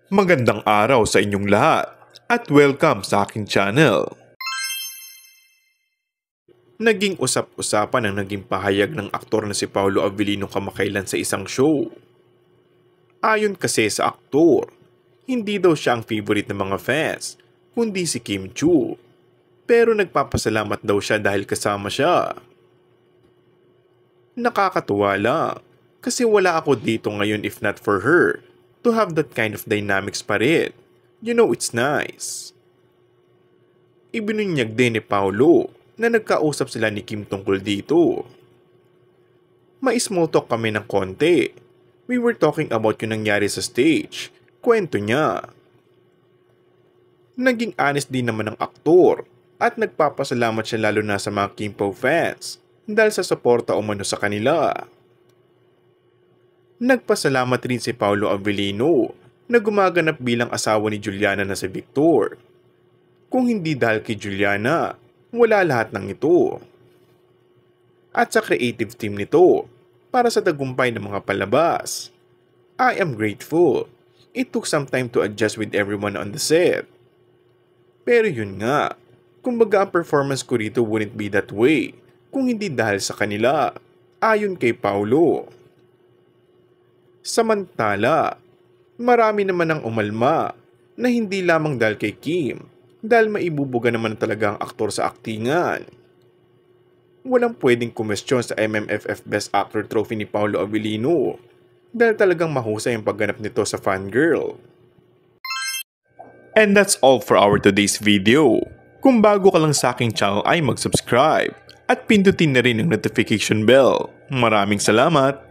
Magandang araw sa inyong lahat at welcome sa aking channel. Naging usap-usapan ang naging pahayag ng aktor na si Paolo Avellino kamakailan sa isang show. Ayon kasi sa aktor, hindi daw siya ang favorite ng mga fans, kundi si Kim Chiu. Pero nagpapasalamat daw siya dahil kasama siya. Nakakatuwa lang, kasi wala ako dito ngayon if not for her. To have that kind of dynamics pa rin. You know, it's nice. Ibinunyag din ni Paolo na nagkausap sila ni Kim tungkol dito. May small talk kami ng konti. We were talking about yung nangyari sa stage. Kwento niya. Naging honest din naman ng aktor at nagpapasalamat siya lalo na sa mga Kim Po fans dahil sa suporta umano sa kanila. Nagpasalamat rin si Paolo Avellino na gumaganap bilang asawa ni Juliana na si Victor. Kung hindi dahil kay Juliana, wala lahat ng ito. At sa creative team nito, para sa tagumpay ng mga palabas, I am grateful. It took some time to adjust with everyone on the set. Pero yun nga, kumbaga ang performance ko rito wouldn't be that way kung hindi dahil sa kanila, ayon kay Paolo. Samantala, marami naman ang umalma na hindi lamang dahil kay Kim, dahil maibubuga naman talaga ang aktor sa aktingan. Walang pwedeng kumestyon sa MMFF Best Actor Trophy ni Paolo Avellino dahil talagang mahusay ang pagganap nito sa Fangirl. And that's all for our today's video. Kung bago ka lang sa aking channel ay mag-subscribe at pindutin na rin ang notification bell. Maraming salamat!